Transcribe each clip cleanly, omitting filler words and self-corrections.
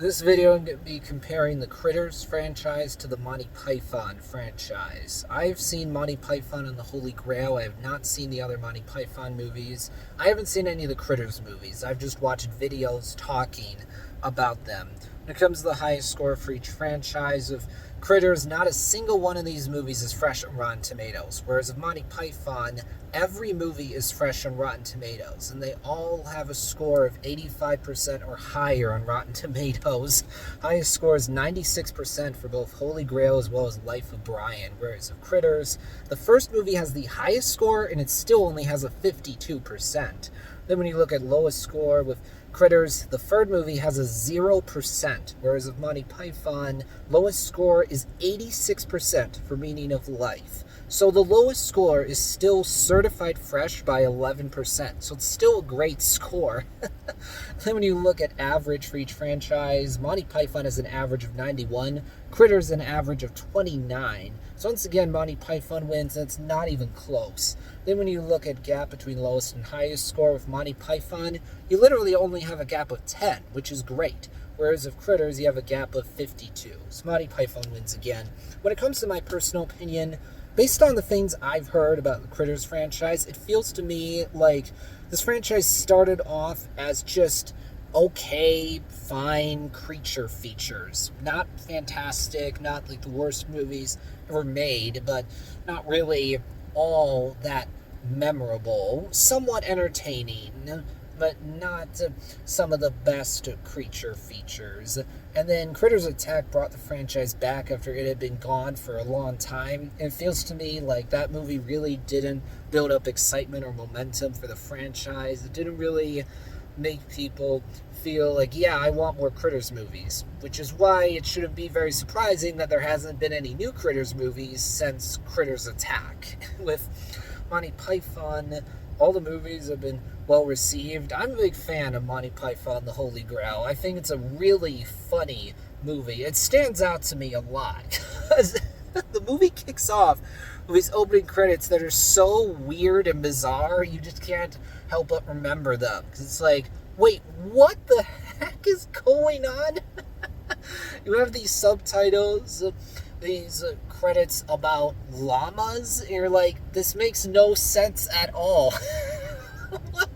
This video I'm going to be comparing the Critters franchise to the Monty Python franchise. I've seen Monty Python and the Holy Grail. I have not seen the other Monty Python movies. I haven't seen any of the Critters movies. I've just watched videos talking about them. When it comes to the highest score for each franchise of Critters, not a single one of these movies is fresh on Rotten Tomatoes. Whereas of Monty Python, every movie is fresh on Rotten Tomatoes. And they all have a score of 85% or higher on Rotten Tomatoes. Highest score is 96% for both Holy Grail as well as Life of Brian. Whereas of Critters, the first movie has the highest score and it still only has a 52%. Then when you look at lowest score with Critters, the third movie has a 0%, whereas of Monty Python, lowest score is 86% for Meaning of Life. So the lowest score is still certified fresh by 11%, so it's still a great score. Then when you look at average for each franchise, Monty Python has an average of 91, Critters an average of 29. So once again, Monty Python wins, and it's not even close. Then when you look at gap between lowest and highest score with Monty Python, you literally only have a gap of 10, which is great. Whereas of Critters, you have a gap of 52. So Monty Python wins again. When it comes to my personal opinion, based on the things I've heard about the Critters franchise, it feels to me like this franchise started off as just okay, fine creature features. Not fantastic, not like the worst movies ever made, but not really all that memorable. Somewhat entertaining, but not some of the best creature features. And then Critters Attack brought the franchise back after it had been gone for a long time. And it feels to me like that movie really didn't build up excitement or momentum for the franchise. It didn't really make people feel like, yeah, I want more Critters movies. Which is why it shouldn't be very surprising that there hasn't been any new Critters movies since Critters Attack. With Monty Python, all the movies have been well received. I'm a big fan of Monty Python, The Holy Grail. I think it's a really funny movie. It stands out to me a lot because the movie kicks off with these opening credits that are so weird and bizarre, you just can't help but remember them. Because it's like, wait, what the heck is going on? You have these subtitles, these credits about llamas, and you're like, this makes no sense at all. What?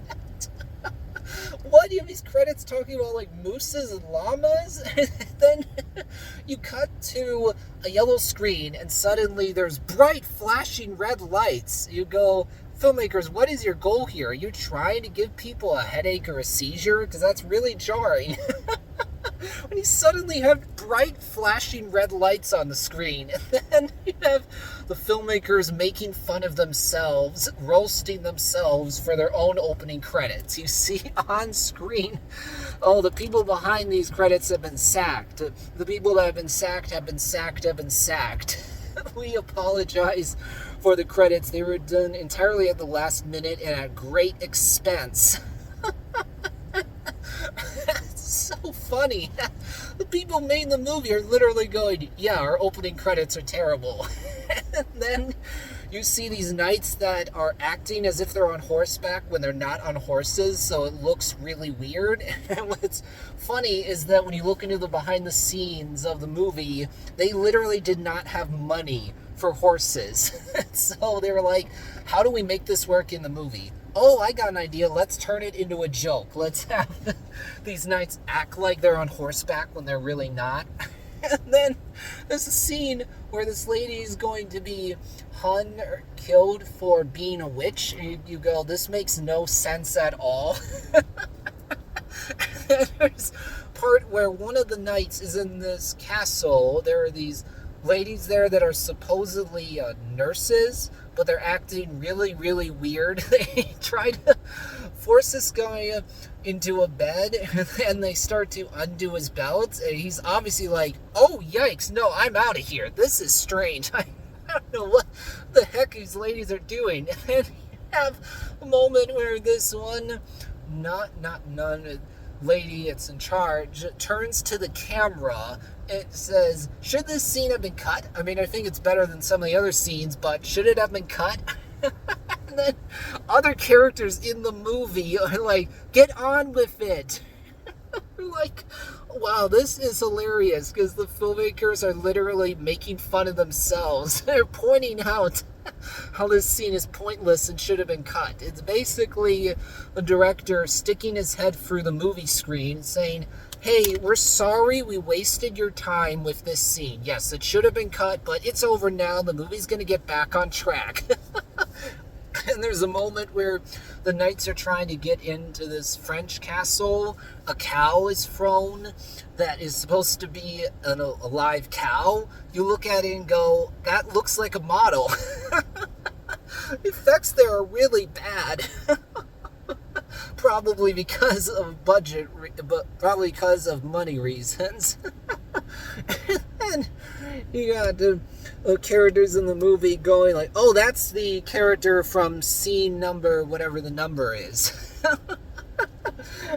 What? You have these credits talking about like mooses and llamas? And then you cut to a yellow screen and suddenly there's bright flashing red lights. You go, filmmakers, what is your goal here? Are you trying to give people a headache or a seizure? Because that's really jarring. When you suddenly have bright flashing red lights on the screen, and then you have the filmmakers making fun of themselves, roasting themselves for their own opening credits. You see on screen, oh, the people behind these credits have been sacked. The people that have been sacked have been sacked have been sacked. We apologize for the credits. They were done entirely at the last minute and at great expense. So funny. The people made the movie are literally going, yeah, our opening credits are terrible. And then you see these knights that are acting as if they're on horseback when they're not on horses, so it looks really weird. And what's funny is that when you look into the behind the scenes of the movie, they literally did not have money for horses. So they were like, how do we make this work in the movie? Oh, I got an idea. Let's turn it into a joke. Let's have these knights act like they're on horseback when they're really not. And then there's a scene where this lady is going to be hung or killed for being a witch. And you go, this makes no sense at all. And there's part where one of the knights is in this castle. There are these ladies there that are supposedly nurses, but they're acting really, really weird. They try to force this guy into a bed, and they start to undo his belt, and he's obviously like, oh, yikes, no, I'm out of here. This is strange. I don't know what the heck these ladies are doing. And then you have a moment where this one, none lady that's in charge turns to the camera and says, should this scene have been cut? I mean, I think it's better than some of the other scenes, but should it have been cut? And then other characters in the movie are like, get on with it. Like, Wow, this is hilarious because the filmmakers are literally making fun of themselves. They're pointing out how this scene is pointless and should have been cut. It's basically the director sticking his head through the movie screen saying, hey, we're sorry we wasted your time with this scene. Yes, it should have been cut, but it's over now. The movie's going to get back on track. And there's a moment where the knights are trying to get into this French castle. A cow is thrown that is supposed to be a live cow. You look at it and go, that looks like a model. The effects there are really bad. Probably because of budget, but probably because of money reasons. And you got the characters in the movie going like, oh, that's the character from scene number, whatever the number is.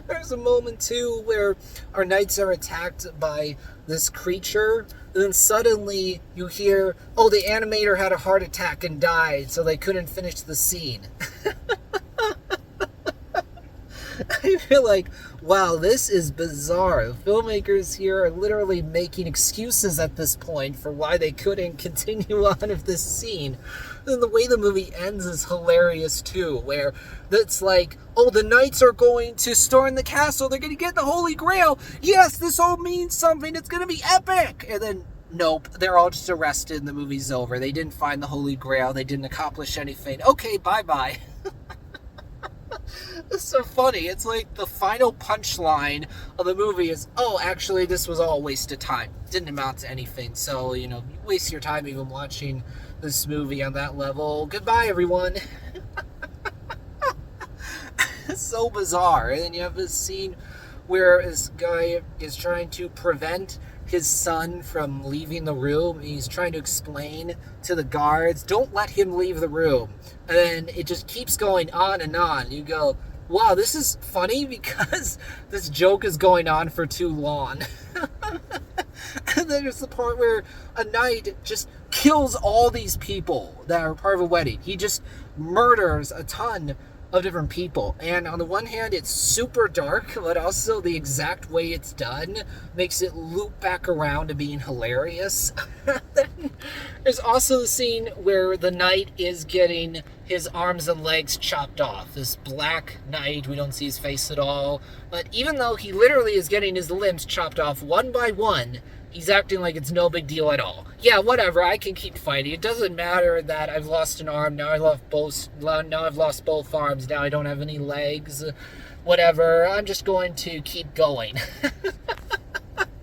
There's a moment, too, where our knights are attacked by this creature, and then suddenly you hear, oh, the animator had a heart attack and died, so they couldn't finish the scene. I feel like, wow, this is bizarre. The filmmakers here are literally making excuses at this point for why they couldn't continue on with this scene. And the way the movie ends is hilarious too, where it's like, oh, the knights are going to storm the castle, they're going to get the Holy Grail. Yes, this all means something, it's going to be epic. And then, nope, they're all just arrested and the movie's over. They didn't find the Holy Grail, they didn't accomplish anything. Okay, bye-bye. It's so funny. It's like the final punchline of the movie is, oh, actually, this was all a waste of time. Didn't amount to anything. So, you waste your time even watching this movie on that level. Goodbye, everyone. It's so bizarre. And then you have this scene where this guy is trying to prevent his son from leaving the room. He's trying to explain to the guards, don't let him leave the room. And then it just keeps going on and on. You go, wow, this is funny because this joke is going on for too long. And then there's the part where a knight just kills all these people that are part of a wedding. He just murders a ton of different people. And on the one hand, it's super dark, but also the exact way it's done makes it loop back around to being hilarious. There's also the scene where the knight is getting his arms and legs chopped off. This black knight, we don't see his face at all, but even though he literally is getting his limbs chopped off one by one, he's acting like it's no big deal at all. Yeah, whatever, I can keep fighting. It doesn't matter that I've lost an arm, now I've lost both arms, now I don't have any legs. Whatever, I'm just going to keep going.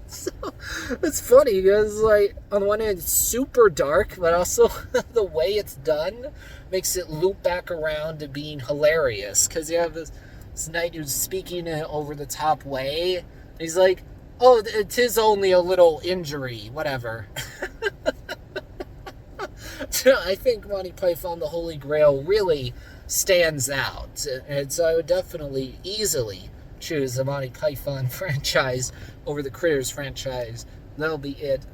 So, it's funny because, like, on the one hand, it's super dark, but also the way it's done makes it loop back around to being hilarious. Because you have this knight who's speaking in an over-the-top way. And he's like, oh, it is only a little injury, whatever. So I think Monty Python the Holy Grail really stands out. And so I would definitely, easily choose the Monty Python franchise over the Critters franchise. That'll be it